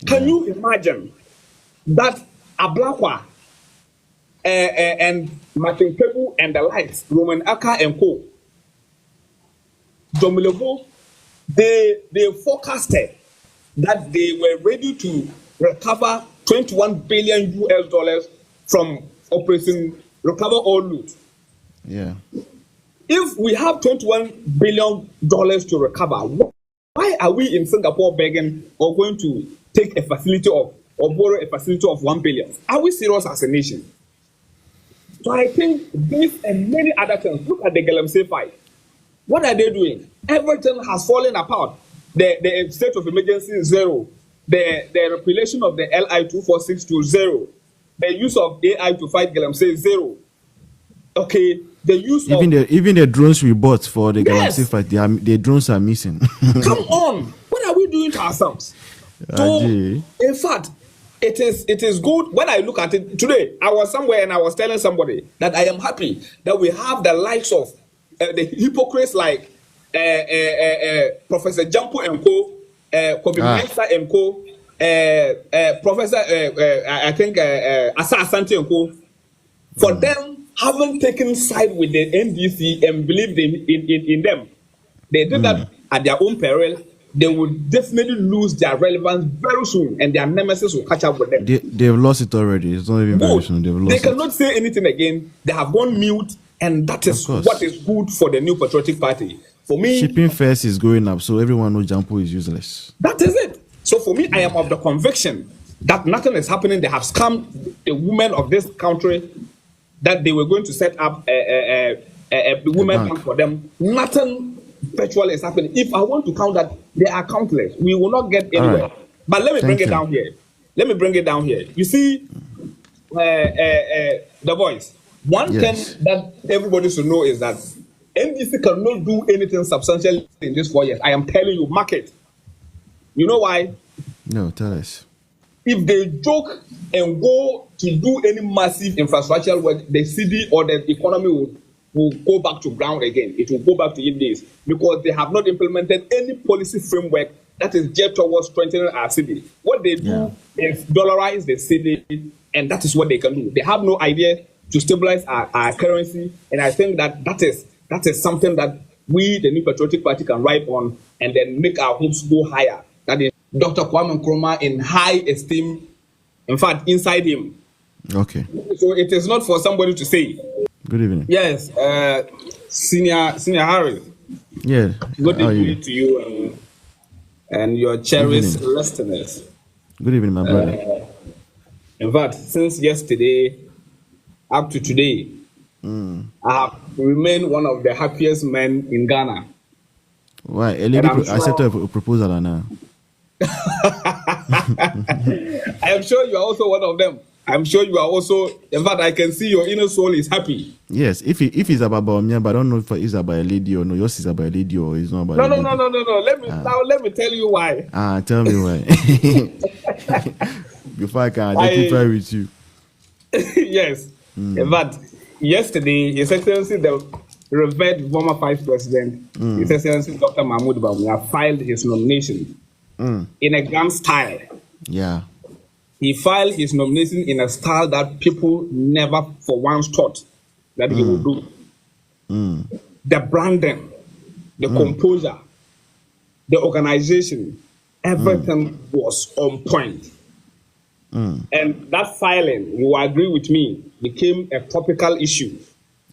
Can you imagine that Ablakwa and Martin Pebu and the likes, Roman Aka and Co. Domilevo, they forecasted that they were ready to recover 21 billion US dollars from Operation Recover or Loot. Yeah. If we have 21 billion dollars to recover, why are we in Singapore begging or going to take a facility of or borrow a facility of 1 billion? Are we serious as a nation? So I think this and many other things. Look at the Galamsey fight. What are they doing? Everything has fallen apart. The state of emergency is zero. The repealation of the LI 246 to zero. The use of AI to fight Galamsey is zero. Okay. The use even the drones we bought for the Galamsey fight, the drones are missing. Come on, what are we doing to ourselves? So, in fact, it is good. When I look at it today, I was somewhere and I was telling somebody that I am happy that we have the likes of the hypocrites like Professor Jampo and Co, Kobe Mensa and Co, Professor I think Asa Asante and Co. For them haven't taken side with the NDC and believed in them. They did that at their own peril. They will definitely lose their relevance very soon, and their nemesis will catch up with them. They've lost it already. It's not even very soon. They've lost They cannot say anything again. They have gone mute, and that is what is good for the New Patriotic Party. For me, shipping fares is going up, so everyone knows Jampo is useless. That is it. So for me, I am of the conviction that nothing is happening. They have scammed the women of this country, that they were going to set up a women bank for them. Nothing virtual is happening. If I want to count that, they are countless. We will not get anywhere. Right. But let me bring it down here. Let me bring it down here. You see, the voice. One thing that everybody should know is that NDC cannot do anything substantial in these 4 years. I am telling you, mark it. You know why? No, tell us. If they joke and go to do any massive infrastructural work, the city or the economy will go back to ground again. It will go back to its days because they have not implemented any policy framework that is geared towards strengthening our city. What they do is dollarize the city, and that is what they can do. They have no idea to stabilize our currency, and I think that is something that we, the New Patriotic Party, can ride on and then make our hopes go higher. That is Dr. Kwame Nkrumah in high esteem, in fact, inside him. Okay. So it is not for somebody to say. Good evening. Yes, Senior Harry. Yeah. Good evening to you and your cherished listeners. Good evening, my brother. In fact, since yesterday up to today, I have remained one of the happiest men in Ghana. Why? A lady accepted a proposal now. I am sure you are also one of them. I'm sure you are also. In fact, I can see your inner soul is happy. Yes, if it's about Bawumia, but I don't know if it's about a lady or no. Yours is about a lady or it's not about. No. Let me tell you why. Tell me why. Before I can identify with you. Yes. In fact, yesterday, His Excellency the revered former Vice President, His Excellency Dr. Mahmoud Bawumia, filed his nomination in a grand style. Yeah. He filed his nomination in a style that people never for once thought that he would do. The branding, the composure, the organization, everything was on point. And that filing, you agree with me, became a topical issue.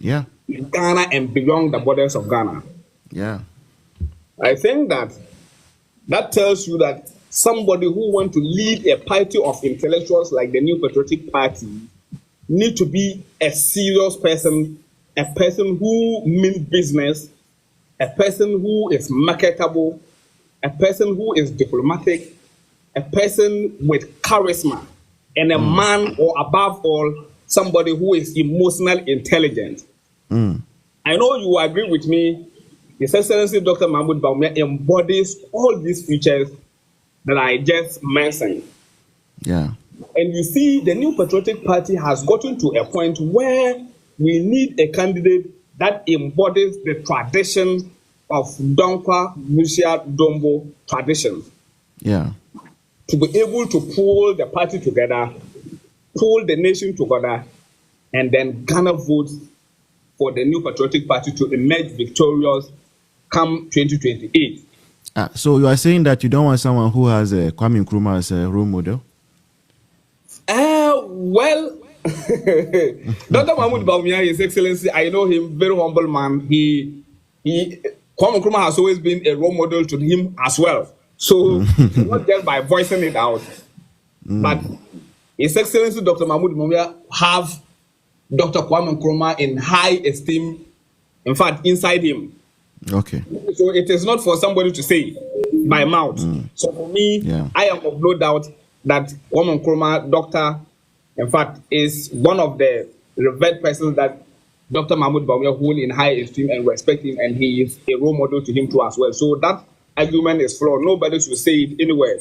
Yeah. In Ghana and beyond the borders of Ghana. Yeah. I think that tells you that somebody who wants to lead a party of intellectuals like the New Patriotic Party need to be a serious person, a person who means business, a person who is marketable, a person who is diplomatic, a person with charisma, and a man, or above all, somebody who is emotionally intelligent. I know you agree with me. His Excellency Dr. Mahmoud Bawumia embodies all these features that I just mentioned. Yeah. And you see, the New Patriotic Party has gotten to a point where we need a candidate that embodies the tradition of Donkwa, Musia, Dombo tradition. Yeah. to be able to pull the party together, pull the nation together, and then garner votes for the New Patriotic Party to emerge victorious come 2028. So you are saying that you don't want someone who has Kwame Nkrumah as a role model? Well, Dr. Mahmoud Bawumia, His Excellency, I know him, very humble man. Kwame Nkrumah has always been a role model to him as well. So not just by voicing it out, but His Excellency Dr. Mahmoud Bawumia have Dr. Kwame Nkrumah in high esteem, in fact, inside him. Okay. So it is not for somebody to say by mouth. So for me, I am of no doubt that Kwame Nkrumah, doctor, in fact, is one of the revered persons that Dr. Mahmoud Bawumia hold in high esteem and respect him, and he is a role model to him too as well. So that argument is flawed. Nobody should say it anywhere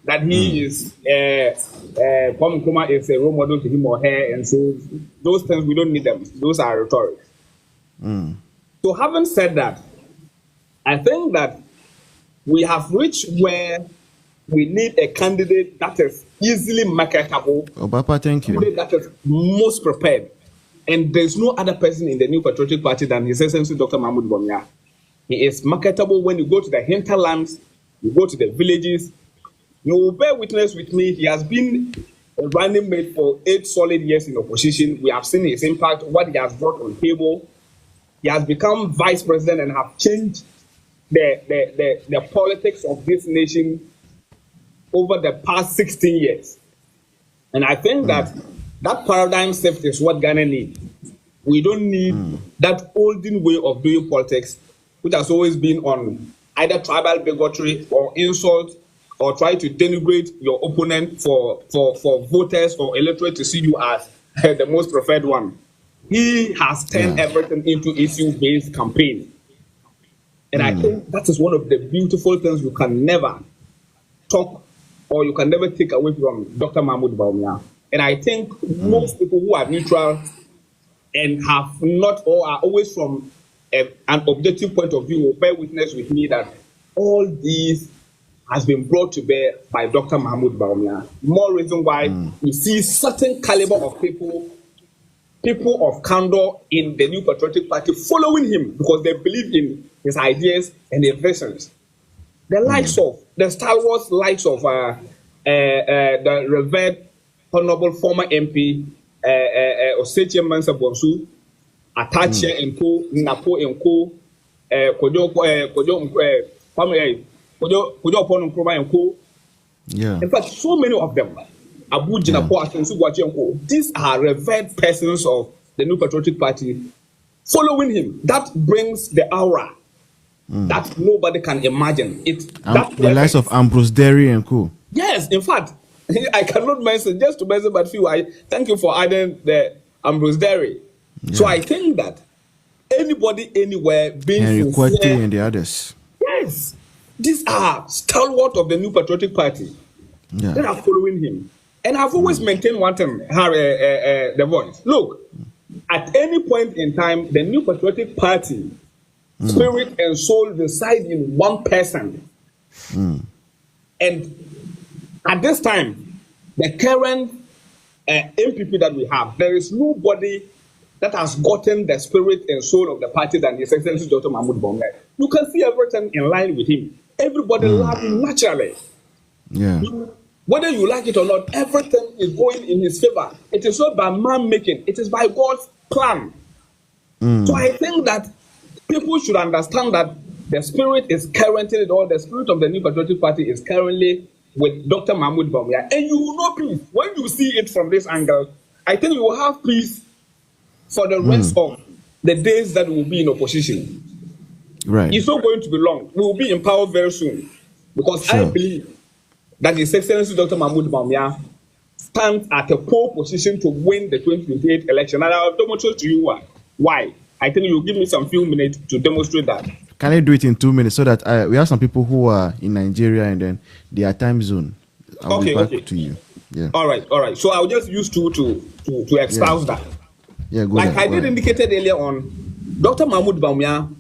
that he is Kwame Nkrumah is a role model to him or her, and so those things we don't need them. Those are rhetoric. So having said that, I think that we have reached where we need a candidate that is easily marketable. Papa, thank you. That is most prepared. And there's no other person in the New Patriotic Party than His Excellency Dr. Mahmoud Bawumia. He is marketable when you go to the hinterlands, you go to the villages. You will bear witness with me, he has been a running mate for 8 solid years in opposition. We have seen his impact, what he has brought on table. He has become vice president and have changed the politics of this nation over the past 16 years. And I think that paradigm shift is what Ghana needs. We don't need that olden way of doing politics, which has always been on either tribal bigotry or insult, or try to denigrate your opponent for voters or electorate to see you as the most preferred one. He has turned everything into issue-based campaign. And I think that is one of the beautiful things you can never talk or you can never take away from Dr. Mahmoud Bawumia. And I think most people who are neutral and have not or are always from an objective point of view will bear witness with me that all these has been brought to bear by Dr. Mahmoud Bawumia. More reason why you see certain caliber of people of candor in the New Patriotic Party following him because they believe in his ideas and his visions. The likes of, the stalwart likes of the revered Honorable former MP Oseche Mansa Bonsu, Atache Nko, Napo Nko, In fact, so many of them, Abu Jinapo, Asensu Gwachi. These are revered persons of the New Patriotic Party following him. That brings the aura that nobody can imagine. The likes of Ambrose Derry and co. Yes, in fact, I cannot mention, just to mention but few. I thank you for adding the Ambrose Derry. So I think that anybody, anywhere, being Henry Kwete and the others. Yes, these are stalwart of the New Patriotic Party that are following him. And I've always maintained one thing, the voice. Look, at any point in time, the New Patriotic Party spirit and soul reside in one person. And at this time, the current MPP that we have, there is nobody that has gotten the spirit and soul of the party than His Excellency Dr. Mahmoud Bawumia. You can see everything in line with him. Everybody loves him naturally. Yeah. Whether you like it or not, everything is going in his favor. It is not by man making, it is by God's plan. So I think that people should understand that the spirit is currently, or the spirit of the New Patriotic Party is currently with Dr. Mahmoud Bawumia. And you will know peace. When you see it from this angle, I think you will have peace for the rest of the days that will be in opposition. Right. It's not going to be long. We will be in power very soon. Because I believe that His Excellency Dr. Mahmoud Bawumia stands at a pole position to win the 2028 election. And I'll demonstrate to you why. I think you'll give me some few minutes to demonstrate that. Can I do it in 2 minutes so that we have some people who are in Nigeria and then their time zone? I'll be back to you. Yeah. All right. So I'll just use two to espouse that. Yeah, go like ahead, I did indicated earlier on, Dr. Mahmoud Bawumia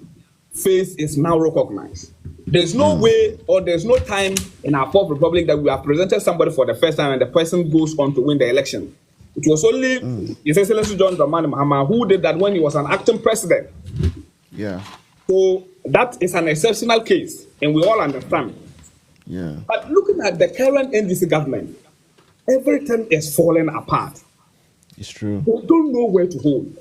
face is now recognized. There's no way or there's no time in our Fourth Republic that we have presented somebody for the first time and the person goes on to win the election. It was only His Excellency John Dramani Mahama who did that when he was an acting president. Yeah. So that is an exceptional case, and we all understand. Yeah. But looking at the current NDC government, everything is falling apart. It's true. They don't know where to hold.